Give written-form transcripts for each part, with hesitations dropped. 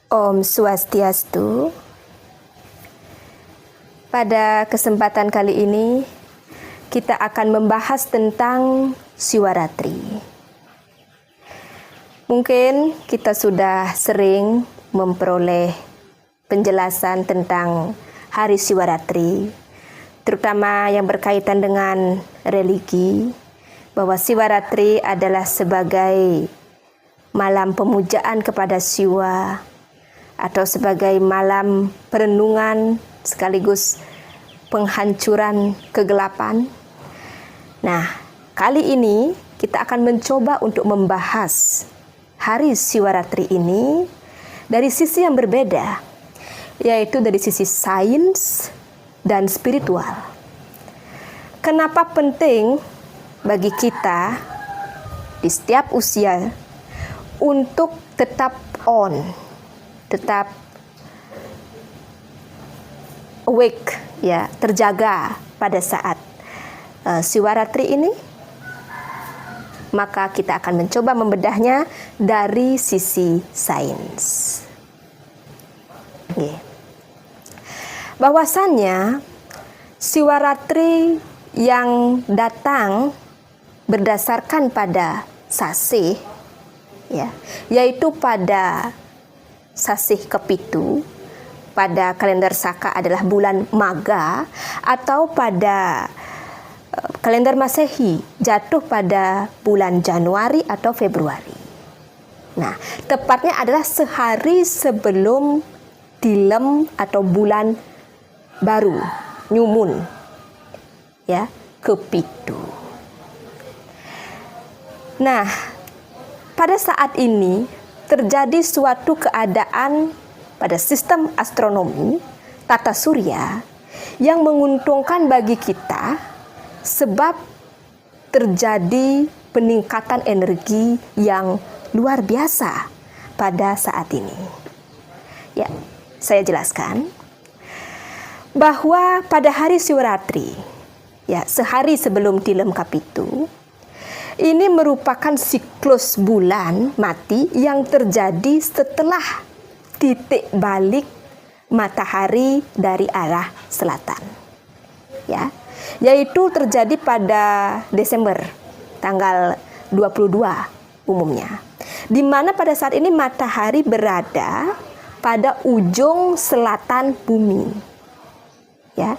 Om Swastiastu. Pada kesempatan kali ini kita akan membahas tentang Siwaratri. Mungkin kita sudah sering memperoleh penjelasan tentang Hari Siwaratri, terutama yang berkaitan dengan religi, bahwa Siwaratri adalah sebagai malam pemujaan kepada Siwa atau sebagai malam perenungan sekaligus penghancuran kegelapan. Nah, kali ini kita akan mencoba untuk membahas Hari Siwaratri ini dari sisi yang berbeda, yaitu dari sisi sains dan spiritual. Kenapa penting bagi kita di setiap usia untuk tetap on, tetap awake, ya, terjaga pada saat Siwaratri ini? Maka kita akan mencoba membedahnya dari sisi sains. Bahwasannya Siwaratri yang datang berdasarkan pada sasih, ya, yaitu pada sasih kepitu, pada kalender Saka adalah bulan Maga, atau pada kalender Masehi jatuh pada bulan Januari atau Februari. Nah, tepatnya adalah sehari sebelum Tilem atau bulan baru, New Moon, ya, kepitu. Nah, pada saat ini terjadi suatu keadaan pada sistem astronomi tata surya yang menguntungkan bagi kita, sebab terjadi peningkatan energi yang luar biasa pada saat ini. Ya, saya jelaskan bahwa pada hari Siwaratri, ya, sehari sebelum Tilem Kapitu, ini merupakan siklus bulan mati yang terjadi setelah titik balik matahari dari arah selatan, ya, yaitu terjadi pada Desember tanggal 22 umumnya, di mana pada saat ini matahari berada pada ujung selatan bumi, ya.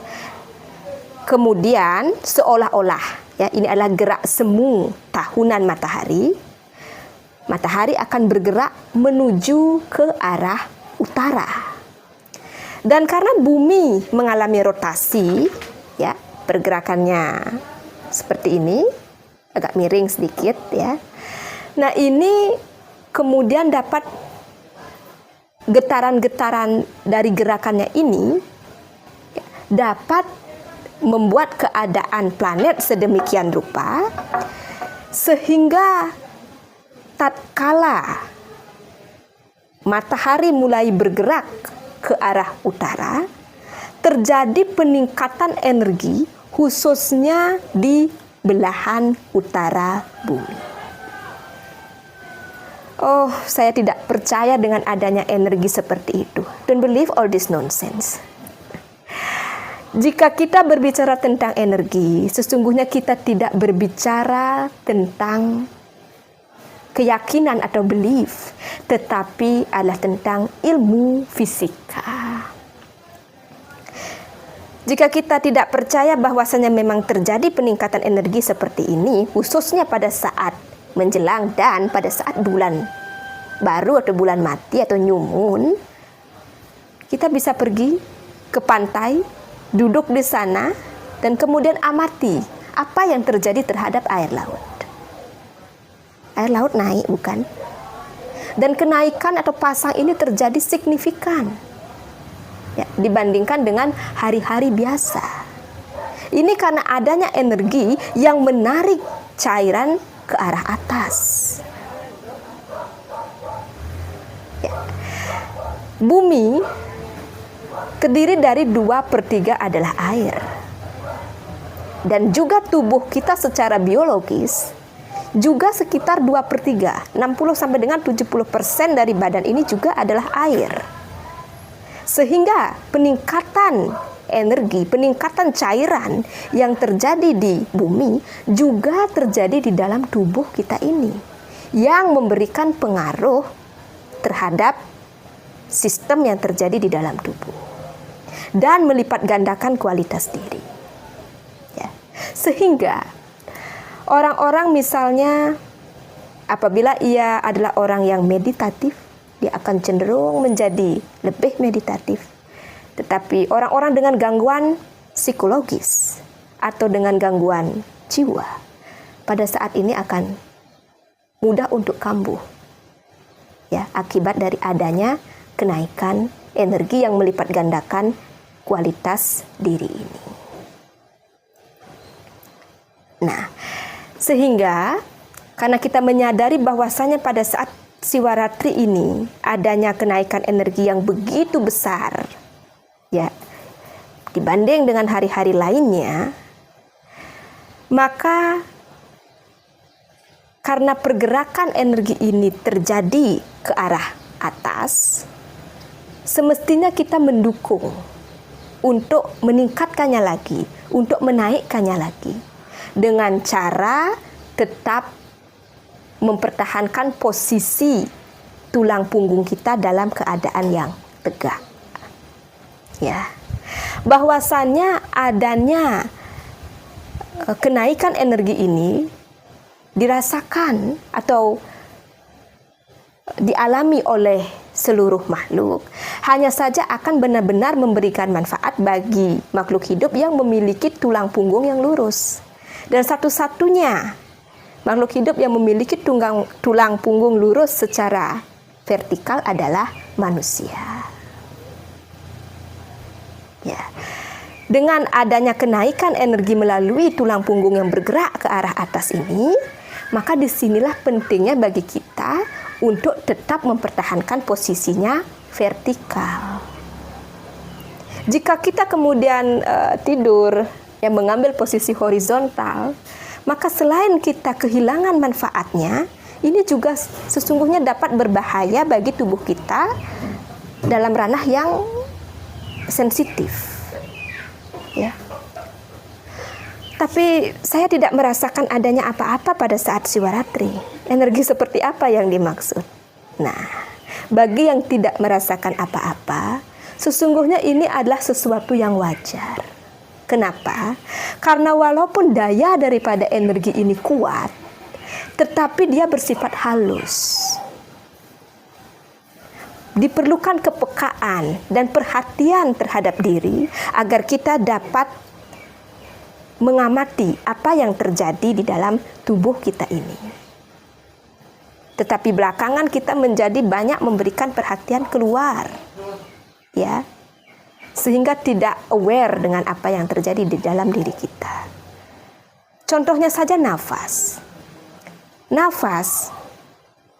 Kemudian seolah-olah, ya, ini adalah gerak semu tahunan matahari. Matahari akan bergerak menuju ke arah utara. Dan karena bumi mengalami rotasi, ya, pergerakannya seperti ini, agak miring sedikit, ya. Nah, ini kemudian dapat getaran-getaran dari gerakannya ini, ya, dapat membuat keadaan planet sedemikian rupa sehingga tatkala matahari mulai bergerak ke arah utara, terjadi peningkatan energi khususnya di belahan utara bumi. Oh, saya tidak percaya dengan adanya energi seperti itu. Don't believe all this nonsense. Jika kita berbicara tentang energi, sesungguhnya kita tidak berbicara tentang keyakinan atau belief, tetapi adalah tentang ilmu fisika. Jika kita tidak percaya bahwasanya memang terjadi peningkatan energi seperti ini, khususnya pada saat menjelang dan pada saat bulan baru atau bulan mati atau new moon, kita bisa pergi ke pantai, duduk di sana, dan kemudian amati apa yang terjadi terhadap air laut. Air laut naik, bukan? Dan kenaikan atau pasang ini terjadi signifikan, ya, dibandingkan dengan hari-hari biasa. Ini karena adanya energi yang menarik cairan ke arah atas. Ya. Bumi terdiri dari 2/3 adalah air. Dan juga tubuh kita secara biologis juga sekitar 2/3, 60 sampai dengan 70% dari badan ini juga adalah air. Sehingga peningkatan energi, peningkatan cairan yang terjadi di bumi juga terjadi di dalam tubuh kita ini, yang memberikan pengaruh terhadap sistem yang terjadi di dalam tubuh dan melipat gandakan kualitas diri. Ya. Sehingga orang-orang misalnya apabila ia adalah orang yang meditatif, dia akan cenderung menjadi lebih meditatif. Tetapi orang-orang dengan gangguan psikologis atau dengan gangguan jiwa pada saat ini akan mudah untuk kambuh. Ya, akibat dari adanya kenaikan energi yang melipat gandakan kualitas diri ini. Nah, sehingga karena kita menyadari bahwasanya pada saat Siwaratri ini adanya kenaikan energi yang begitu besar, ya, dibanding dengan hari-hari lainnya, maka karena pergerakan energi ini terjadi ke arah atas, semestinya kita mendukung untuk meningkatkannya lagi, untuk menaikkannya lagi, dengan cara tetap mempertahankan posisi tulang punggung kita dalam keadaan yang tegak. Ya, bahwasannya adanya kenaikan energi ini dirasakan atau dialami oleh seluruh makhluk, hanya saja akan benar-benar memberikan manfaat bagi makhluk hidup yang memiliki tulang punggung yang lurus. Dan satu-satunya makhluk hidup yang memiliki tulang punggung lurus secara vertikal adalah manusia. Ya. Dengan adanya kenaikan energi melalui tulang punggung yang bergerak ke arah atas ini, maka disinilah pentingnya bagi kita untuk tetap mempertahankan posisinya vertikal. Jika kita kemudian tidur yang mengambil posisi horizontal, maka selain kita kehilangan manfaatnya, ini juga sesungguhnya dapat berbahaya bagi tubuh kita dalam ranah yang sensitif. Ya. Tapi saya tidak merasakan adanya apa-apa pada saat Siwaratri. Energi seperti apa yang dimaksud? Nah, bagi yang tidak merasakan apa-apa, sesungguhnya ini adalah sesuatu yang wajar. Kenapa? Karena walaupun daya daripada energi ini kuat, tetapi dia bersifat halus. Diperlukan kepekaan dan perhatian terhadap diri agar kita dapat mengamati apa yang terjadi di dalam tubuh kita ini. Tetapi belakangan kita menjadi banyak memberikan perhatian keluar. Ya. Sehingga tidak aware dengan apa yang terjadi di dalam diri kita. Contohnya saja nafas. Nafas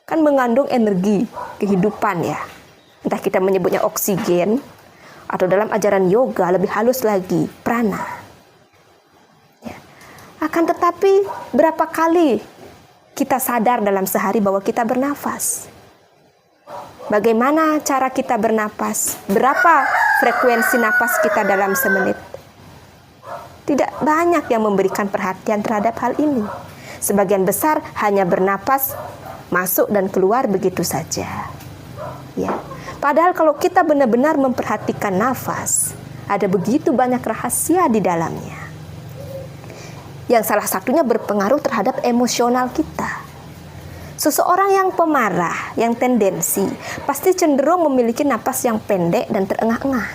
kan mengandung energi kehidupan ya. Entah kita menyebutnya oksigen, atau dalam ajaran yoga lebih halus lagi, prana. Ya. Akan tetapi berapa kali kita sadar dalam sehari bahwa kita bernafas? Bagaimana cara kita bernapas? Berapa frekuensi napas kita dalam semenit? Tidak banyak yang memberikan perhatian terhadap hal ini. Sebagian besar hanya bernapas, masuk dan keluar begitu saja. Ya. Padahal kalau kita benar-benar memperhatikan nafas, ada begitu banyak rahasia di dalamnya. Yang salah satunya berpengaruh terhadap emosional kita. Seseorang yang pemarah, yang tendensi, pasti cenderung memiliki napas yang pendek dan terengah-engah.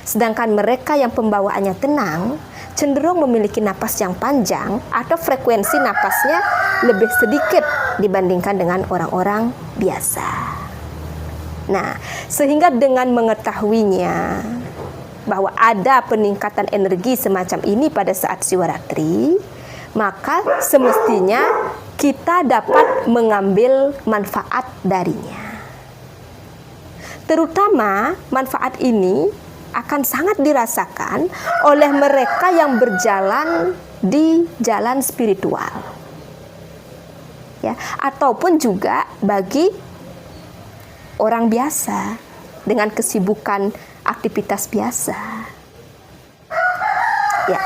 Sedangkan mereka yang pembawaannya tenang, cenderung memiliki napas yang panjang atau frekuensi napasnya lebih sedikit dibandingkan dengan orang-orang biasa. Nah, sehingga dengan mengetahuinya bahwa ada peningkatan energi semacam ini pada saat Siwaratri, maka semestinya kita dapat mengambil manfaat darinya. Terutama manfaat ini akan sangat dirasakan oleh mereka yang berjalan di jalan spiritual. ya, ataupun juga bagi orang biasa dengan kesibukan aktivitas biasa. Ya.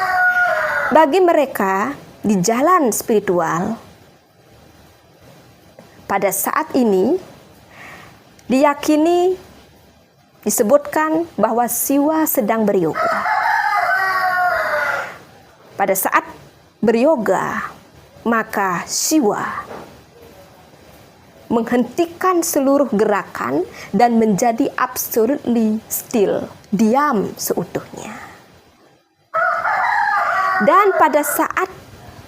Bagi mereka di jalan spiritual pada saat ini diyakini, disebutkan bahwa Siwa sedang beryoga. Pada saat beryoga, maka Siwa menghentikan seluruh gerakan dan menjadi absolutely still, diam seutuhnya. Dan pada saat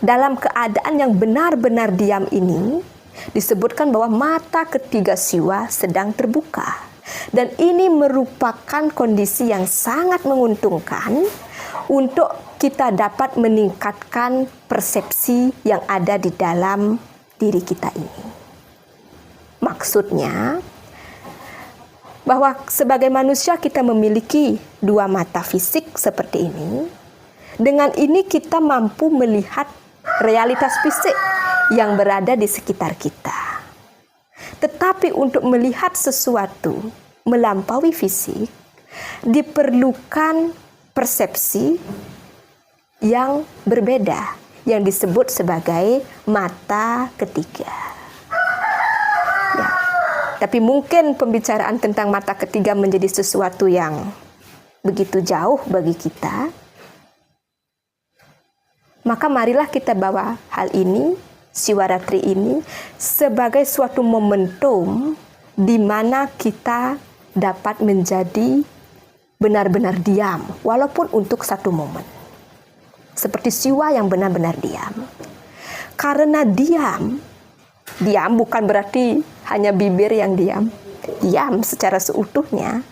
dalam keadaan yang benar-benar diam ini, disebutkan bahwa mata ketiga Siwa sedang terbuka. Dan ini merupakan kondisi yang sangat menguntungkan untuk kita dapat meningkatkan persepsi yang ada di dalam diri kita ini. Maksudnya, bahwa sebagai manusia kita memiliki dua mata fisik seperti ini. Dengan ini kita mampu melihat realitas fisik yang berada di sekitar kita. Tetapi untuk melihat sesuatu melampaui fisik, diperlukan persepsi yang berbeda, yang disebut sebagai mata ketiga. Ya. Tapi mungkin pembicaraan tentang mata ketiga menjadi sesuatu yang begitu jauh bagi kita. Maka marilah kita bawa hal ini, Siwaratri ini, sebagai suatu momentum di mana kita dapat menjadi benar-benar diam, walaupun untuk satu momen. Seperti Siwa yang benar-benar diam. Karena diam bukan berarti hanya bibir yang diam. Diam secara seutuhnya,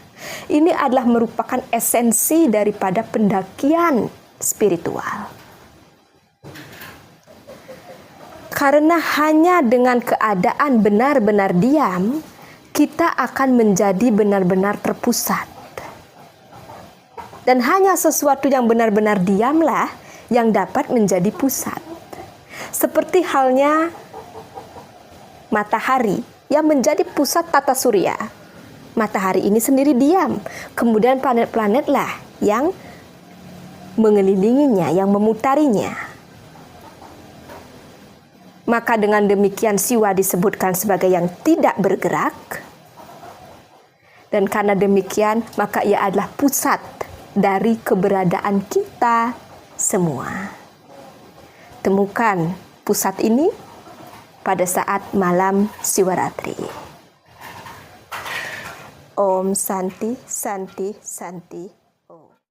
ini adalah merupakan esensi daripada pendakian spiritual. Karena hanya dengan keadaan benar-benar diam, kita akan menjadi benar-benar terpusat. Dan hanya sesuatu yang benar-benar diamlah yang dapat menjadi pusat. Seperti halnya matahari yang menjadi pusat tata surya. Matahari ini sendiri diam. Kemudian planet-planetlah yang mengelilinginya, yang memutarinya. Maka dengan demikian Siwa disebutkan sebagai yang tidak bergerak. Dan karena demikian, maka ia adalah pusat dari keberadaan kita semua. Temukan pusat ini pada saat malam Siwaratri. Om Santi, Santi, Santi.